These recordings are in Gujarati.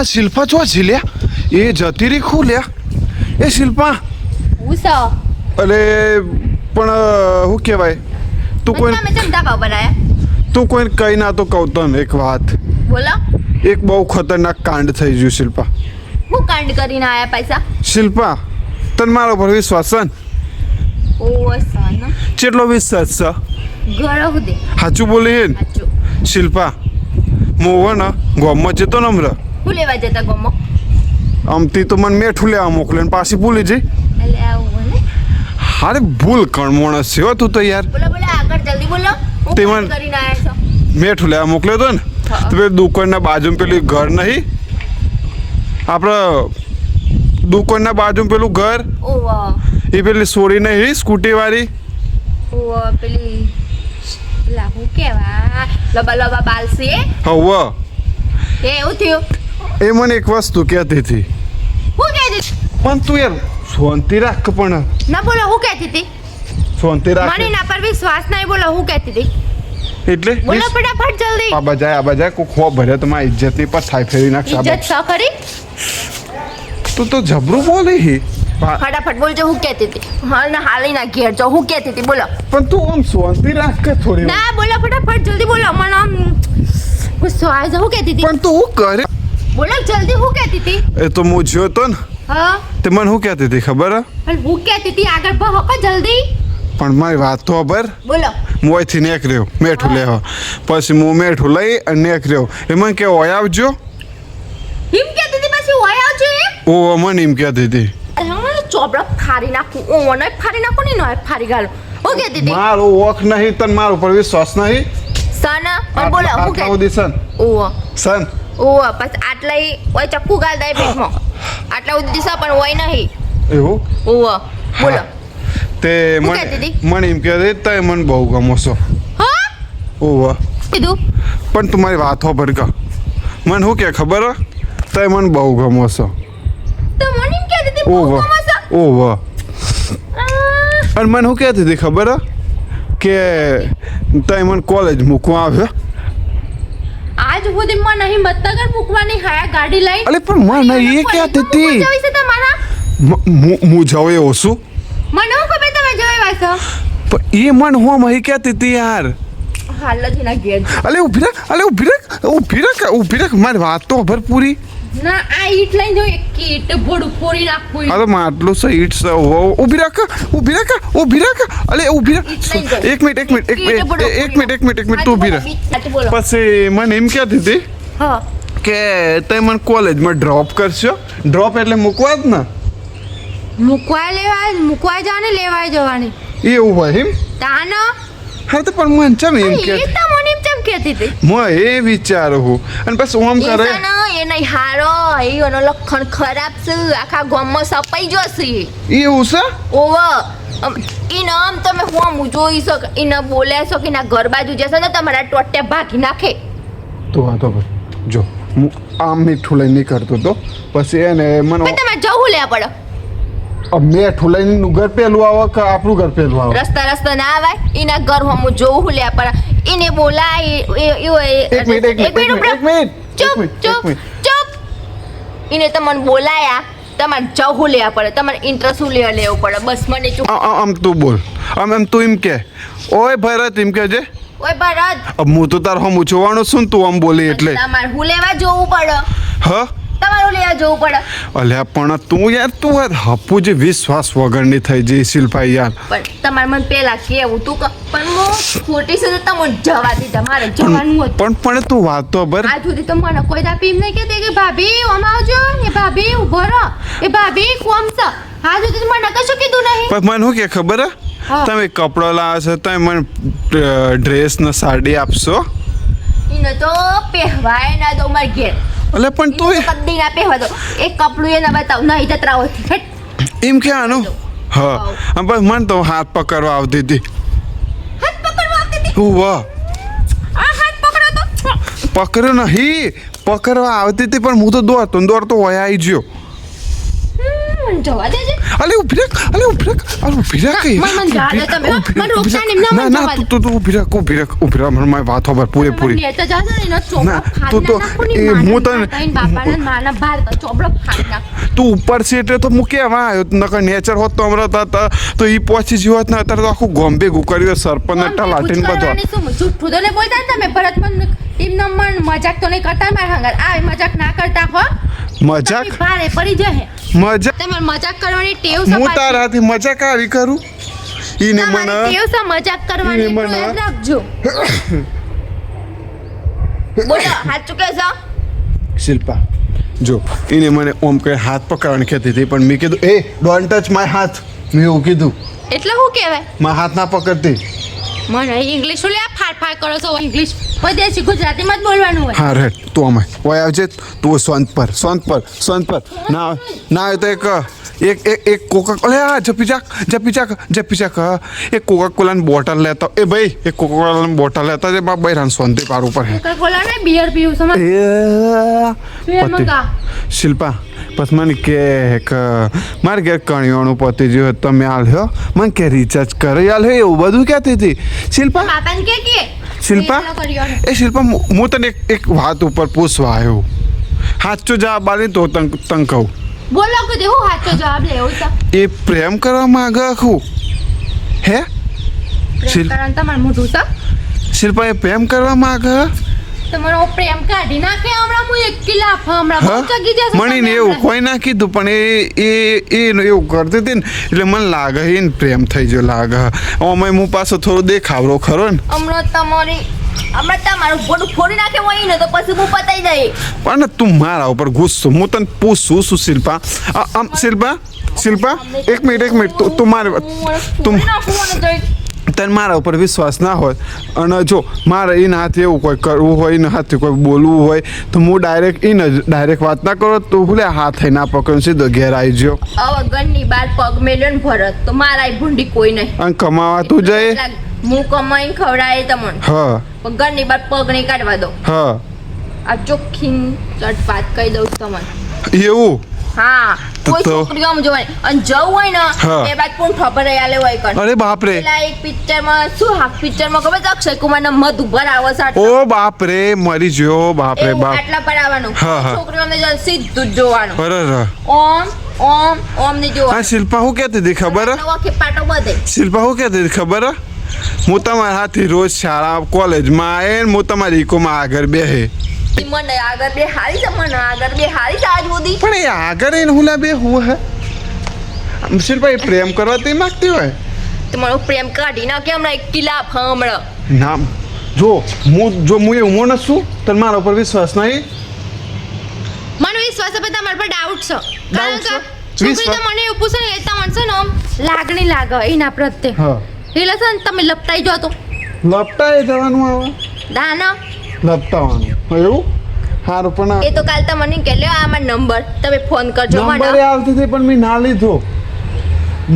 શિલ્પા ચો છે લ્યા એ જતી રહી ખું લ્યા એ શિલ્પા ઉસો અલે પણ શું કહેવાય તું કોઈ તમે ચમ ધાબા બનાયા તું કોઈ કઈ ના તો કહું તને એક વાત બોલો એક બહુ ખતરનાક કાંડ થઈ ગયું શિલ્પા હું કાંડ કરીને આયા પૈસા શિલ્પા તને મારો પર વિશ્વાસ છે ને ઓ સન કેટલો વિશ્વાસ છે ગળો દે સાચું બોલી હે ને સાચું શિલ્પા મોવો ને ગામમાં જતો ને હમણાં હું લેવા જતા ગમો આમથી તો મને મેઠું લેવા મોકલે ને પાછી ભૂલી જઈ એટલે આવું ને હારે ભૂલ કણ માણસ છે હો તું તો યાર બોલો બોલો આગળ જલ્દી બોલો હું તે કાંડ મને- કરીને આયા છો મેઠું લેવા મોકલ્યો હતો ને હા. તો પેલી દુકાનના બાજુમાં પેલી ઘર નહીં આપણે દુકાનના બાજુમાં પેલું ઘર ઓ એ પેલી સોરી નહીં સ્કૂટી વાળી પેલી પેલા હું કેવા લબા લબા બાલસી હવ એ એવું થયું એ મને એક વસ્તુ કહેતી હતી હું કહેતી પણ તું યાર શાંતિ રાખ પણ ના બોલો હું કહેતી હતી શાંતિ રાખ મને ના પર વિશ્વાસ નહીં બોલો હું કહેતી હતી એટલે બોલો ફટાફટ જલ્દી આ બજાય કોઈ ખો ભરે તો મારી ઇજ્જતની પર છાઈ ફેરી નાખ ઇજ્જત સ ખરી તું તો જબરું બોલી હી ફટાફટ બોલજો હું કહેતી હતી હાલ ના હાલી ના ઘેર જો હું કહેતી હતી બોલો પણ તું આમ શાંતિ રાખ કે થોડી વાર. ના બોલો ફટાફટ જલ્દી બોલો મને આમ ગુસ્સો આવે છે હું કહેતી હતી પણ તું હું કરે બોલો જલ્દી હું કહેતી હતી એ તો હું જ્યો તો ને હા તે મને શું કહેતી હતી ખબર હે પણ હું કહેતી હતી આગળ ભહકો જલ્દી પણ મારી વાત તો ખબર બોલો હું અહીંથી નીકળ્યો મેઠું લેવા પછી હું મેઠું લઈ અને નીકળ્યો એમાં કે ઓય આવજો હિમ કહેતી હતી પછી ઓય આવજો એમ ઓ મને એમ કહેતી હતી મને ચોપડા ફાડી નાખું ઓ મને ફાડી નાખું ને નોય ફાડી ગાલું હું કહેતી હતી મારો ઓખ નહીં તને મારો પર વિશ્વાસ નહીં સન પણ બોલો હું આટલા કહેતી સુધી સન ઓ સન ઓ પછી આટલા ઓય ચક્કુ ગાલ દઈ પેટમાં આટલા ઉદ્દી દિશા પણ ઓય નહીં એવું ઓ બોલો તે હું કહેતી હતી? મને એમ કહેતી તે મને બહુ ગમો છો હા ઓહ કીધું પણ તું મારી વાત ખબર કા મને શું કે ખબર હે તે મને બહુ ગમો છો તો મને એમ કહેતી હતી ઓહ બહુ મસ્ત ઓહ અને મને શું કહેતી હતી ખબર હે કે તે મને કોલેજ મૂકવા આવ્યો આજ સુધી મને નહીં મતગર મૂકવાની હાયા ગાડી લઈ અલે પણ મને એ કહેતી હતી છે તમારા હું જાઉં એવો શું મને હું ખબર તમે જોઈ વાસો પણ એ મને હું મહી કહેતી હતી યાર હાલ જ ના ઘેર અલે ઊભી રાખ મારી વાત તો ખબર પૂરી ના આ ઈટ લઈને જો એક ઈટ ભોડું ફોડી નાખું આ તો માટલું છે ઈટ્સ ઊભી રાખ અલે ઊભી રાખ એક મિનિટ તું ઊભી રાખ બોલો પછી મને એમ કહેતી હતી હા કે તે મને કોલેજમાં ડ્રોપ કરશો ડ્રોપ એટલે મૂકવા જ ને મૂકવા જવાની લેવાય જવાની એવું હોય એમ તાનો હા તો પણ મને ચમ એમ કે એ તો મને એમ ચમ કહેતી હતી હું એ વિચારું હું અને પછી ઓમ કરે એ નહીં હારો એનો લખણ ખરાબ છે આખા ગામમાં સપાઈ જશે એવું છે ઓવર ઈ નામ તમે હું જોઈ શકો ઈને બોલ્યા છો કે ના ઘર બાજુ જશો ને તમારા ટોટે ભાગી નાખે તો વાતો કર જો હું આમ મીઠું લઈને નીકળતો હતો પછી એને મને પણ તમે જવું લેવા પડો મેઠું લઈને ઘર પેલું આવે કે આપણું ઘર પેલું આવે રસ્તા ના આવાય એના ઘર હું જોવું લેવા પડે એને બોલાય એક મિનિટ ચૂપ એને તમને બોલાયા તમારે જવું લેવા પડે તમારે ઇન્ટરેસ્ટ લેવું પડે બસ મને ચૂપ આમ તું બોલ આમ તું એમ કે ઓય ભરત એમ કે છે ઓય ભરત હું તો તાર હમ જોવાનું છું ને તું આમ બોલી એટલે તમારે હું લેવા જોવું પડે હા તમારું લેવા જોવું પડે અલ્યા પણ તું યાર હપુ જે વિશ્વાસ વગરની થઈ જઈ શિલ્પા યાર પણ તમારે મને પેલા કેવું તું પણ હું ખોટી છે તો તમને જવા દીધા મારે જવાનું હતું પણ તું વાત તો ભર આજ સુધી તો મને કોઈ દાપી એમ નહીં કહેતી કે ભાભી આમ આવજો એ ભાભી ઉભો રહો એ ભાભી કોમ છે આજ સુધી તો મને કશું કીધું નહીં પણ મને શું કે ખબર હે હા. તમે કપડો લાવો છો તમે મને ડ્રેસ ને સાડી આપશો એને તો પહેવાય ના દો માર ઘેર એટલે પણ તું કદી ના પહેવા દો એક કપડું એને બતાવ નહીં જતરા હોય એમ કે આનું હા બસ મને તો હાથ પકડવા આવતી હતી હાથ પકડવા આવતી હતી હું વાહ આ હાથ પકડો તો પકડ્યો નહીં પકડવા આવતી હતી પણ હું તો દોડતો હોય આવી ગયો મને જવા દેજે. અલે ઊભી રાખ અલે ઊભી રાખ કઈ મને જવા દે તમે, હો. મને રોકતા નહીં, ના, મને જવા દે. તું ઊભી રાખ મને મારી વાત ખબર પૂરેપૂરી મને લેતા જાજો ને, એનો ચોપડો ના, ફાડી તું તો- નાખું ને, એ માના હું તને- તાઈને બાપાના ને માના બાર તો ચોપડો ફાડી નાખું. તું ઉપર છે એટલે તો હું કેવા આવ્યો નકર નેચર હોત તો હમણાં તો ઈ પહોંચી જીવ હોત ને અત્યારે તો આખું ગોમ્બે ગુકર્યું સરપંચ આમ લાટીને ભેગું જ બધો કરવાની શું? જૂઠું તો નહીં બોલતા ને તમે. ભરત મને એમનો મન મજાક તો નહીં કરતા મારા હંગાર. આ મજાક ના કરતા હો. મજાક તમે ભારે પડી જશે. મજાક તમારે મજાક કરવાની ટેવ છે હું પાછી. તારાથી મજાક આવી કરું ઈને તમારી મને ટેવ છે મજાક કરવાની, ઈ મને- એટલું યાદ રાખજો. બોલો, સાચું કે છો? શિલ્પા જો એને મને ઓમ કઈ હાથ પકડવાની કહેતી હતી પણ મેં કીધું એ ડોન્ટ ટચ માય હાથ મેં એવું કીધું એટલે શું કહેવાય? મારા હાથ ના પકડતી મને ઇંગ્લિશ લે ફાડ કરો છો. ઇંગ્લિશ વિદેશી ગુજરાતીમાં જ બોલવાનું હોય. હા રેડ તું અમાય ઓય આવજે તું શાંત પર ના ના હોય તો એક કોકા અલે આ જપી ચાક એક કોકા કોલાની બોટલ લેતા એ ભાઈ એક કોકા કોલાની બોટલ લેતા જે બા બૈરાન શાંતિ પાર ઉપર હે કોલા ને બિયર પીવું સમજ. બિયર પતિ મંગા. શિલ્પા પછી મને કે મારે ઘેર કણિયાણું પતી ગયું હતું તમે આલ્યો મને કે રિચાર્જ કરે આલ્યો એવું બધું કહેતી હતી શિલ્પા બાપાને કે શિલ્પા એટલો કર્યો ને. એ શિલ્પા હું તને એક વાત ઉપર પૂછવા આવ્યો સાચો જવાબ આલી તો તને કહું બોલો કે હું સાચો જવાબ લેવું છે. એ પ્રેમ કરવા માંગે આખું હે પ્રેમ કરવાનું તમારું મોઢું છે. શિલ્પા એ પ્રેમ કરવા માંગે તમારો પ્રેમ કાઢી નાખે હમણાં હું એક કિલા હમણાં બહુ ચગી જશે મણીને તમે એવું હમણાં. કોઈ ના કીધું પણ એ એવું કરતી હતી ને એટલે મને લાગે એને પ્રેમ થઈ ગયો લાગે અમે હું પાછો થોડો દેખાવરો ખરો ને હમણાં તમારું ફોટું ફોડી નાખે હોય ને તો પછી હું પતાઈ જાય. પણ તું મારા ઉપર ગુસ્સો હું તને પૂછું શું શિલ્પા આમ શિલ્પા એક મિનિટ તું મારે તું તને મારા ઉપર વિશ્વાસ ના હોય અને જો મારે એના હાથે એવું કોઈ કરવું હોય એના હાથે કોઈ બોલવું હોય તો હું ડાયરેક્ટ વાત ના કરો તો ભૂલે હાથ ના પકડ્યો સીધો ઘેર આવી ગયો હવે ઘરની બહાર પગ મેલ્યો ને ભરત તો મારા ભૂંડી કોઈ નહીં. અને કમાવા તું જાય હું કમાઈને ખવડાય તમને હા પણ ઘરની બહાર પગ નહીં કાઢવા દો. હા આ ચોખ્ખી ચટ વાત કહી દઉં છું તમને. એવું હા કોઈ તો- છોકરીઓ આમ જોવાની અને જવું હોય ને હા. એ બાદ પણ ખબર આલે હોય કણ. અરે બાપ રે પેલા એક પિક્ચરમાં શું હાફ પિક્ચરમાં ખબર છે અક્ષય કુમારનો મધ ઉપર આવે છે આટલા. ઓ બાપ રે મરી ગયો બાપ રે એવું બાપ આટલા પર આવવાનું. હા, હા. છોકરીઓને જો સીધું જ જોવાનું. અરે ઓમ ને હા જોવાનું. શિલ્પા હું કહેતી હતી ખબર હે? નવો ખેપાટો બધે. શિલ્પા હું કહેતી હતી ખબર હે? હું તમારા હાથી રોજ શાળા કોલેજમાં આવે ને હું તમારી ઇકોમાં આગળ બેહે મને આગળ બે હારી છે આજ સુધી. પણ એ આગળ એને હું લા બે હું હે શિલ્પા એ પ્રેમ કરવા તે માગતી હોય તમારો પ્રેમ કાઢી નાખે હમણાં એક કિલા હમણાં. ના જો હું એવું ન છું તને મારા ઉપર વિશ્વાસ નહીં મને વિશ્વાસ છે પણ તમારા પર ડાઉટ છે. કારણ છે? કે છોકરી તો વિશ્વાસ? મને એવું પૂછે ને એ તમને છે ને આમ લાગણી લાગે એના પ્રત્યે. હા એટલે છે ને તમે લપટાઈ જો તો લપટાએ જવાનું આવે દાના લપટાવાનું એવું સારું પણ એ તો કાલ તમને કે લ્યો આ મારો નંબર તમે ફોન કરજો નંબરે મને. આવતી હતી પણ મેં ના લીધો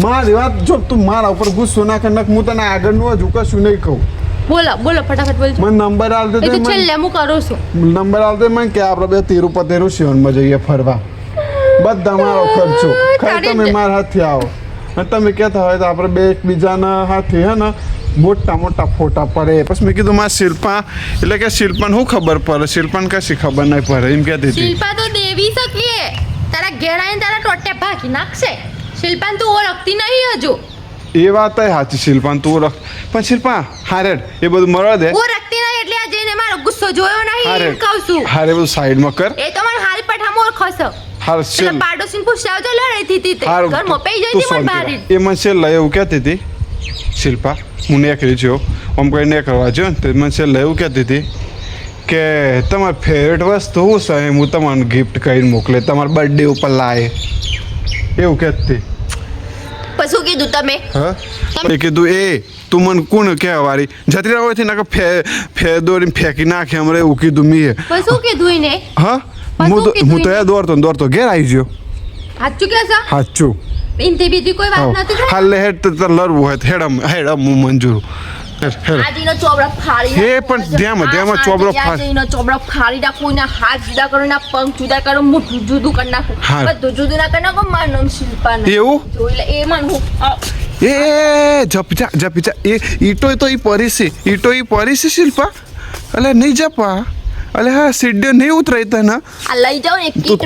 મારી વાત જો તું મારા ઉપર ગુસ્સો ના કર હું તને આગળનું હજુ કશું નહીં કહું બોલો ફટાફટ બોલજો. મને નંબર આવતી એ તો હતી છેલ્લે હું કરું છું. નંબર આવતો મને કે આપણે બે તિરુપતિ ઋષિવનમાં જઈએ ફરવા બધા મારો ખર્ચો ખાલી તમે મારા હાથે આવો અને તમે કહેતા હોય તો આપણે બે એકબીજાના હાથે હે ને મોટા ફોટા પડે પછી મેં કીધું મારા શિલ્પા એટલે કે શિલ્પાને શું ખબર પડે શિલ્પાને કશી ખબર નહીં પડે એમ કહેતી હતી શિલ્પા તો દેવી શકીએ તારા ઘેર આવીને તારા ટોટે ભાગી નાખશે. શિલ્પાને તું ઓળખતી નહીં હજુ. એ વાત સાચી શિલ્પાને તું રખ પણ શિલ્પા હારેડ એ બધું મરવા દે ઓળખતી નહીં એટલે આ જઈને મારો ગુસ્સો જોયો નહીં એમ કહું છું. હારે બધું સાઈડમાં કર એ તો મને હાલ પઠામાં ઓળખશે. હાર એટલે શિલ પાડોશીને પૂછાવ તો લડાઈ થતી હતી. હારું, ઘરમાં પઈ જઈ તું હતી મને શાંતિ બારી. રાખ. એ મને છેલ્લા એવું કહેતી હતી શિલ્પા હું નેકરી જો આમ કઈ નેકરવા જો ને તો મને છેલ્લા એવું કહેતી હતી કે તમારી ફેવરેટ વસ્તુ શું છે હું તમને ગિફ્ટ કરીને મોકલે તમારા બર્થડે ઉપર લાવે એવું કહેતી પછી શું કીધું તમે? હા એ કીધું એ તું મને કોણ કહેવા વાળી જતી રહેવાથી ના ફે દોરીને ફેંકી નાખે હમણાં એવું કીધું મેં પછી શું કીધું એને? હા પણ શું કીધું હું તો એ દોડતો ઘેર આવી ગયો સાચું કે છે? સાચું એનથી બીજી કોઈ વાત નથી થઈ? હાલ હેડ તો લડવું હોય તો હેડમ હું મંજૂર આજીનો ચોબડો ફાડી હે, પણ ધ્યાનમાં ચોબડો આજીનો ચોબડો ફાડી નાખું ને હાથ જુદા કરો ને પગ જુદા કરો મોઢું જુદું કરી નાખું હા. બધું જુદું ના કરી નાખો મારું નામ શિલ્પા નહીં એવું? જોઈ લે એ માન હું એ જપીજા એ ઈટો તો ઈ પરી છે શિલ્પા અલે નહીં જપા અલે હા સીડીઓ નહીં ઉતરાઈ તને આ લઈ જાઓ ને એક કીટ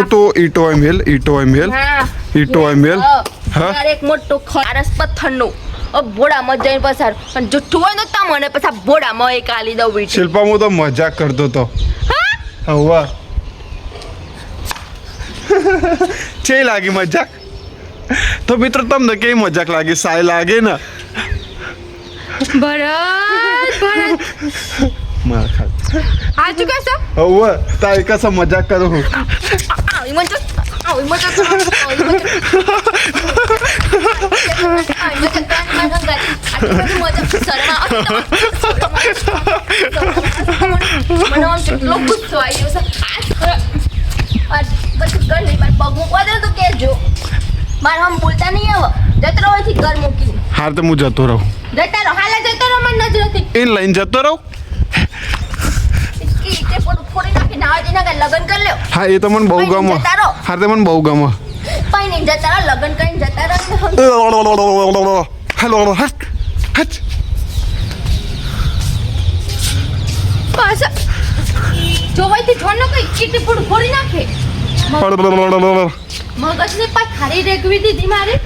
તો ઈટો હોય મેલ ઈટો હોય મેલ હા. યાર એક મોટો ખારસ પથ્થરનો ભોડામાં જઈને પસાર પણ જુઠ્ઠું હોય ને તો મને પછી ભોડામાં એક આલી દઉં બીટી શિલ્પા હું તો મજાક કરતો તો હવા છે લાગી મજાક તો મિત્રો તમને કેવી મજાક લાગી સાય લાગે ને ભરત માર ખા આ ચુકા છો હવા તારી કસમ મજાક કરું હું આવી મજા આવી મજા મારે આમ બોલતા નહીં આવો જતો રહો થી ઘર મૂકી હાર તો હું જતો રહું જતા રહો હાલ જતો રહો મને નજરથી એ લઈને જતો રહું ઈટે પોડું ફોડી નાખી ના જઈને કે લગન કરી લ્યો હા એ તો મને બહુ ગમે જતા રહો. હાર તો મને બહુ ગમે પૈને જતા રહો લગન કરીને જતા રહો હેલો હટ હટ પાછા જોવાયથી છોડ ન કઈ ઈટે પોડું ફોડી નાખે મગજને પાછારી રેગવી દીધી મારી